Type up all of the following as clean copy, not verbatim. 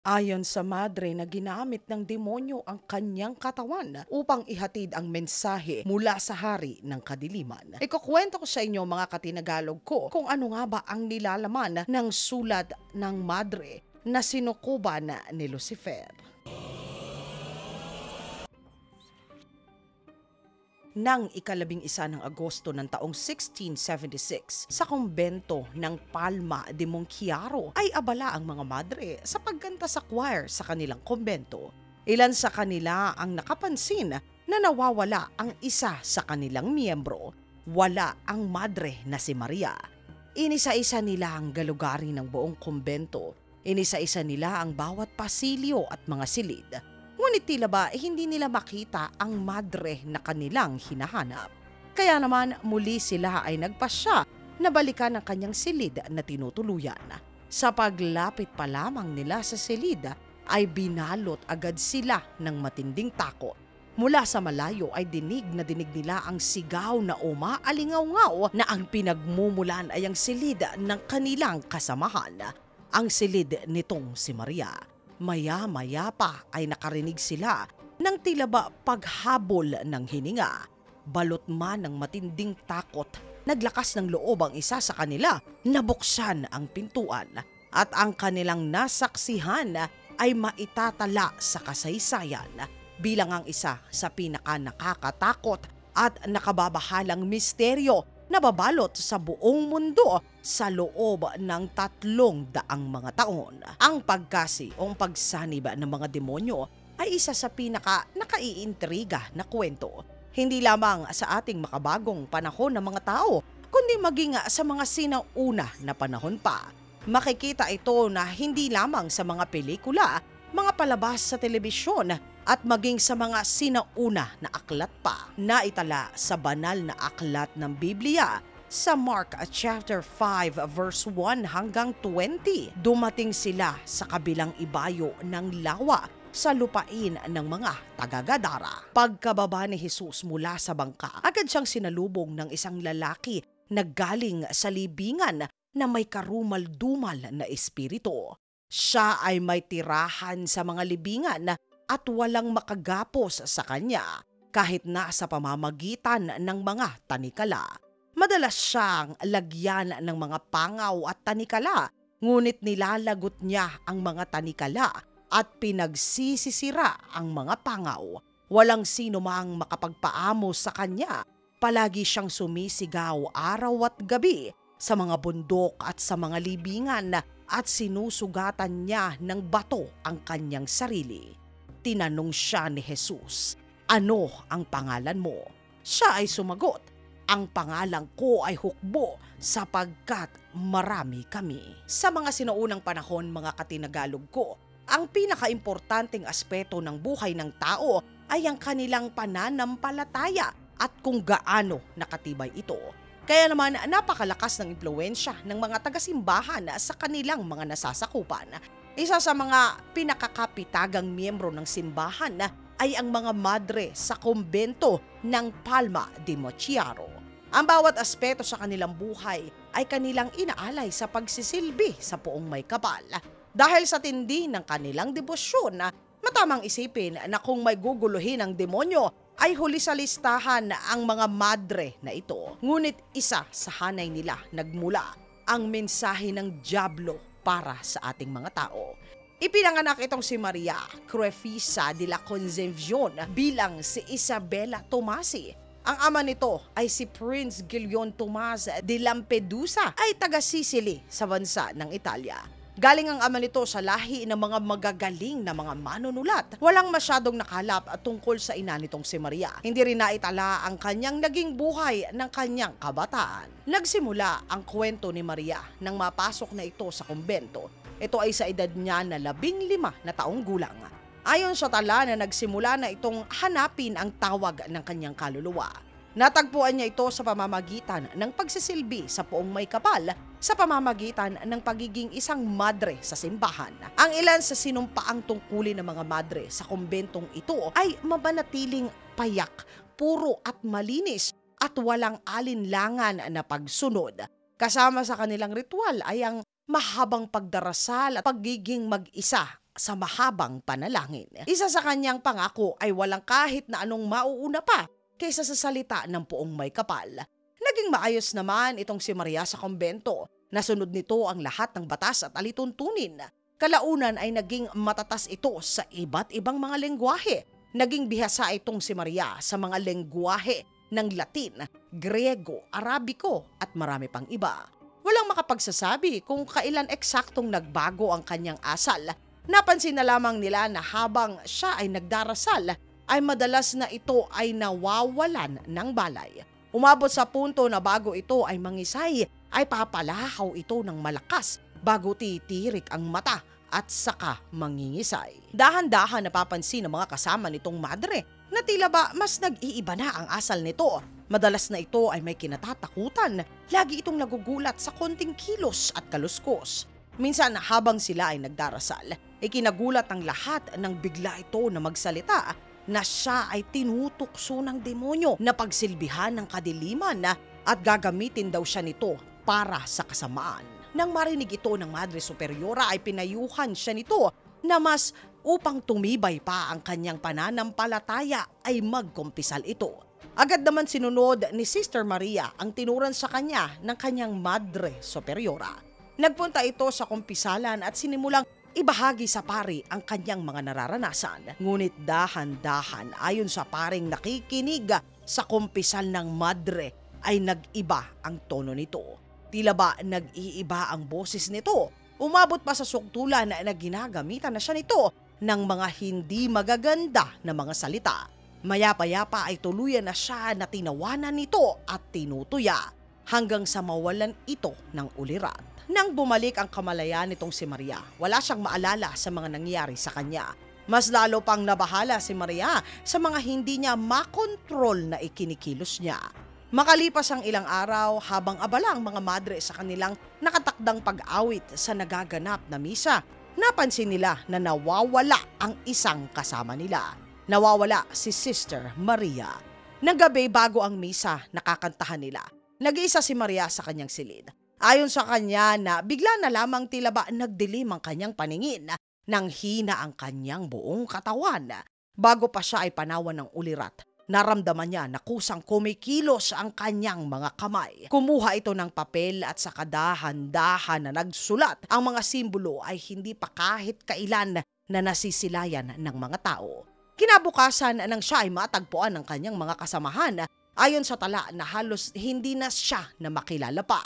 Ayon sa madre na ginamit ng demonyo ang kanyang katawan upang ihatid ang mensahe mula sa hari ng kadiliman. Ikukwento ko sa inyo mga katinagalog ko kung ano nga ba ang nilalaman ng sulat ng madre na sinukuban ni Lucifer. Nang ika-11 ng Agosto ng taong 1676 sa kumbento ng Palma de Monquiaro ay abala ang mga madre sa pagganta sa choir sa kanilang kumbento. Ilan sa kanila ang nakapansin na nawawala ang isa sa kanilang miyembro. Wala ang madre na si Maria. Inisa-isa nila ang galugari ng buong kumbento. Inisa-isa nila ang bawat pasilyo at mga silid. Ngunit tila ba hindi nila makita ang madre na kanilang hinahanap. Kaya naman muli sila ay nagpasya na balikan ang kanyang silid na tinutuluyan. Sa paglapit pa lamang nila sa silid ay binalot agad sila ng matinding takot. Mula sa malayo ay dinig nila ang sigaw na umaalingaw-ngaw na ang pinagmumulan ay ang silid ng kanilang kasamahan. Ang silid nitong si Maria. Maya-maya pa ay nakarinig sila ng tila ba paghabol ng hininga. Balot man ng matinding takot, naglakas ng loob ang isa sa kanila, nabuksan ang pintuan at ang kanilang nasaksihan ay maitatala sa kasaysayan bilang ang isa sa pinaka-nakakatakot at nakababahalang misteryo na babalot sa buong mundo sa loob ng 300 mga taon. Ang pagkasi o pagsanib ng mga demonyo ay isa sa pinaka-nakaiintriga na kwento. Hindi lamang sa ating makabagong panahon ng mga tao, kundi maging sa mga sinauna na panahon pa. Makikita ito na hindi lamang sa mga pelikula, mga palabas sa telebisyon at maging sa mga sinauna na aklat pa na itala sa banal na aklat ng Biblia. Sa Mark chapter 5 verse 1 hanggang 20, dumating sila sa kabilang ibayo ng lawa sa lupain ng mga taga-Gadara. Pagkababa ni Jesus mula sa bangka, agad siyang sinalubong ng isang lalaki na galing sa libingan na may karumal-dumal na espiritu. Siya ay may tirahan sa mga libingan at walang makagapos sa kanya kahit nasa pamamagitan ng mga tanikala. Madalas siyang lagyan ng mga pangaw at tanikala, ngunit nilalagot niya ang mga tanikala at pinagsisisira ang mga pangaw. Walang sino mang makapagpaamo sa kanya. Palagi siyang sumisigaw araw at gabi sa mga bundok at sa mga libingan at sinusugatan niya ng bato ang kanyang sarili. Tinanong siya ni Jesus, "Ano ang pangalan mo?" Siya ay sumagot, "Ang pangalan ko ay Hukbo sapagkat marami kami." Sa mga sinaunang panahon, mga katinagalog ko, ang pinakaimportanteng aspeto ng buhay ng tao ay ang kanilang pananampalataya at kung gaano nakatibay ito. Kaya naman napakalakas ng impluwensya ng mga taga-simbahan sa kanilang mga nasasakupan. Isa sa mga pinakakapitagang miyembro ng simbahan ay ang mga madre sa kumbento ng Palma de Monquiaro. Ang bawat aspeto sa kanilang buhay ay kanilang inaalay sa pagsisilbi sa Poong May Kapal. Dahil sa tindi ng kanilang debosyon, matamang isipin na kung may guguluhin ng demonyo ay huli sa listahan ang mga madre na ito. Ngunit isa sa hanay nila nagmula ang mensahe ng dyablo para sa ating mga tao. Ipinanganak itong si Maria Crefisa de la Concepcion bilang si Isabela Tomasi. Ang ama nito ay si Prince Guillaume Tomas de Lampedusa ay taga-Sicily sa bansa ng Italia. Galing ang ama nito sa lahi ng mga magagaling na mga manunulat. Walang masyadong nakalap tungkol sa ina nitong si Maria. Hindi rin naitala ang kanyang naging buhay ng kanyang kabataan. Nagsimula ang kwento ni Maria nang mapasok na ito sa kumbento. Ito ay sa edad niya na 15 na taong gulang. Ayon sa tala na nagsimula na itong hanapin ang tawag ng kanyang kaluluwa. Natagpuan niya ito sa pamamagitan ng pagsisilbi sa Poong May Kapal sa pamamagitan ng pagiging isang madre sa simbahan. Ang ilan sa sinumpaang tungkulin ng mga madre sa kumbentong ito ay mabanatiling payak, puro at malinis at walang alinlangan na pagsunod. Kasama sa kanilang ritual ay ang mahabang pagdarasal at pagiging mag-isa sa mahabang panalangin. Isa sa kanyang pangako ay walang kahit na anong mauuna pa kaysa sa salita ng puong may kapal. Naging maayos naman itong si Maria sa kumbento. Nasunod nito ang lahat ng batas at alituntunin. Kalaunan ay naging matatas ito sa iba't ibang mga lengguwahe. Naging bihasa itong si Maria sa mga lengguwahe ng Latin, Griego, Arabiko at marami pang iba. Walang makapagsasabi kung kailan eksaktong nagbago ang kanyang asal. Napansin na lamang nila na habang siya ay nagdarasal, ay madalas na ito ay nawawalan ng balay. Umabot sa punto na bago ito ay mangisay, ay papalahaw ito ng malakas bago titirik ang mata at saka mangingisay. Dahan-dahan napapansin ng mga kasama nitong madre na tila ba mas nag-iiba na ang asal nito. Madalas na ito ay may kinatatakutan. Lagi itong nagugulat sa konting kilos at kaluskos. Minsan habang sila ay nagdarasal, ikinagulat ng lahat nang bigla ito na magsalita na siya ay tinutukso ng demonyo na pagsilbihan ng kadiliman at gagamitin daw siya nito para sa kasamaan. Nang marinig ito ng Madre Superiora ay pinayuhan siya nito na mas upang tumibay pa ang kanyang pananampalataya ay magkumpisal ito. Agad naman sinunod ni Sister Maria ang tinuran sa kanya ng kanyang Madre Superiora. Nagpunta ito sa kumpisalan at sinimulang ibahagi sa pari ang kanyang mga nararanasan. Ngunit dahan-dahan ayon sa paring nakikinig sa kumpisal ng madre ay nag-iba ang tono nito. Tila ba nag-iiba ang boses nito? Umabot pa sa suktulan na ginagamitan na siya nito ng mga hindi magaganda na mga salita. Maya-payapa ay tuluyan na siya na tinawanan nito at tinutuya hanggang sa mawalan ito ng ulirat. Nang bumalik ang kamalayan nitong si Maria, wala siyang maalala sa mga nangyari sa kanya. Mas lalo pang nabahala si Maria sa mga hindi niya makontrol na ikinikilos niya. Makalipas ang ilang araw habang abala ang mga madre sa kanilang nakatakdang pag-awit sa nagaganap na misa, napansin nila na nawawala ang isang kasama nila. Nawawala si Sister Maria. Nanggabi bago ang misa, nakakantahan nila. Nag-iisa si Maria sa kanyang silid. Ayon sa kanya na bigla na lamang tila ba nagdilim ang kanyang paningin, nang hina ang kanyang buong katawan. Bago pa siya ay panawan ng ulirat, naramdaman niya na kusang kumikilos ang kanyang mga kamay. Kumuha ito ng papel at sa kadahan-dahan na nagsulat. Ang mga simbolo ay hindi pa kahit kailan na nasisilayan ng mga tao. Kinabukasan nang siya ay matagpuan ng kanyang mga kasamahan, ayon sa tala na halos hindi na siya na makilala pa.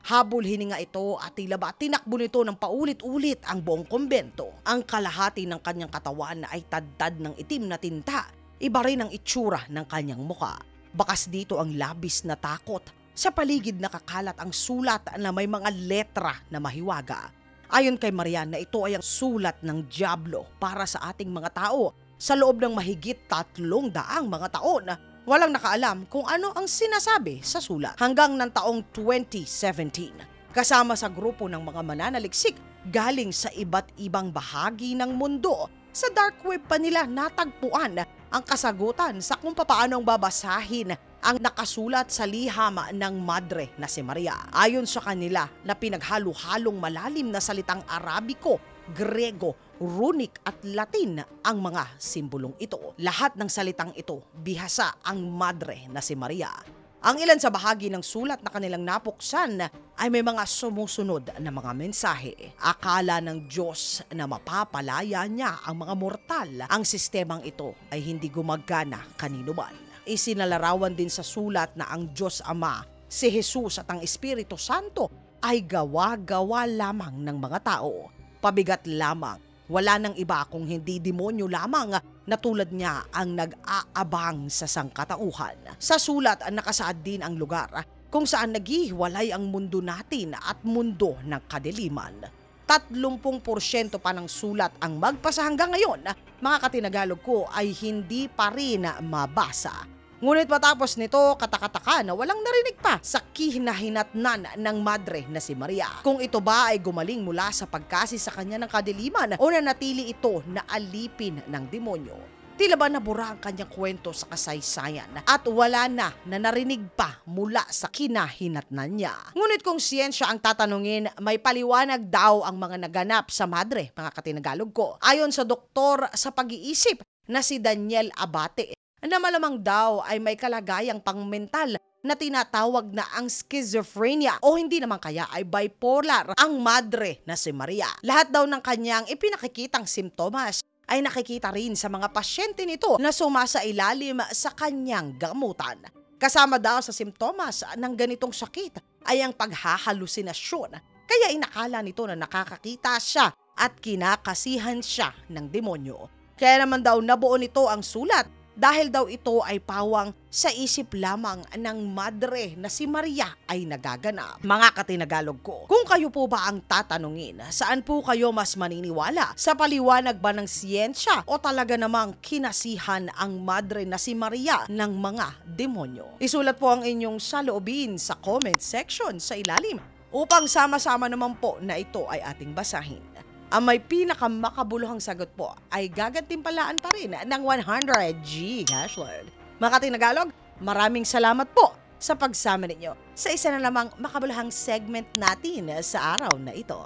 Habol hininga ito at tila ba tinakbo nito ng paulit-ulit ang buong kumbento. Ang kalahati ng kanyang katawan ay tadtad ng itim na tinta. Iba rin ang itsura ng kanyang muka. Bakas dito ang labis na takot. Sa paligid nakakalat ang sulat na may mga letra na mahiwaga. Ayon kay Marian na ito ay ang sulat ng Diablo para sa ating mga tao. Sa loob ng mahigit 300 mga taon, walang nakaalam kung ano ang sinasabi sa sulat. Hanggang ng taong 2017, kasama sa grupo ng mga mananaliksik galing sa iba't ibang bahagi ng mundo, sa dark web pa nila natagpuan ang kasagutan sa kung paano babasahin ang nakasulat sa liham ng madre na si Maria. Ayon sa kanila na pinaghalo-halong malalim na salitang Arabiko, Griego, Runic at Latin ang mga simbolong ito. Lahat ng salitang ito, bihasa ang madre na si Maria. Ang ilan sa bahagi ng sulat na kanilang napuksan ay may mga sumusunod na mga mensahe. Akala ng Diyos na mapapalaya niya ang mga mortal. Ang sistemang ito ay hindi gumagana kanino man. Isinalarawan din sa sulat na ang Diyos Ama, si Jesus at ang Espiritu Santo ay gawa-gawa lamang ng mga tao. Pabigat lamang, wala nang iba kung hindi demonyo lamang na tulad niya ang nag-aabang sa sangkatauhan. Sa sulat nakasaad din ang lugar kung saan naghihiwalay ang mundo natin at mundo ng kadiliman. 30% pa ng sulat ang magpasa hanggang ngayon, mga katinagalog ko, ay hindi pa rin mabasa. Ngunit matapos nito, katakataka na walang narinig pa sa kihinahinatnan ng madre na si Maria. Kung ito ba ay gumaling mula sa pagkasi sa kanya ng kadiliman o nanatili ito na alipin ng demonyo. Tila ba nabura ang kanyang kwento sa kasaysayan at wala na narinig pa mula sa kinahinatnan niya. Ngunit kung siyensya ang tatanungin, may paliwanag daw ang mga naganap sa madre, mga katinagalog ko. Ayon sa doktor sa pag-iisip na si Daniel Abate, na malamang daw ay may kalagayang pangmental na tinatawag na ang schizophrenia o hindi naman kaya ay bipolar ang madre na si Maria. Lahat daw ng kanyang ipinakikitang simptomas ay nakikita rin sa mga pasyente nito na sumasailalim sa kanyang gamutan. Kasama daw sa simptomas ng ganitong sakit ay ang paghahalusinasyon, kaya inakala nito na nakakakita siya at kinakasihan siya ng demonyo. Kaya naman daw nabuo nito ang sulat dahil daw ito ay pawang sa isip lamang ng madre na si Maria ay nagaganap. Mga katinagalog ko, kung kayo po ba ang tatanungin, saan po kayo mas maniniwala? Sa paliwanag ba ng siyensya o talaga namang kinasihan ang madre na si Maria ng mga demonyo? Isulat po ang inyong saloobin sa comment section sa ilalim upang sama-sama naman po na ito ay ating basahin. Ang may pinakamakabuluhang sagot po ay gagantimpalaan pa rin ng 100G Cashload. Mga katinagalog, maraming salamat po sa pagsama ninyo sa isa na lamang makabuluhang segment natin sa araw na ito.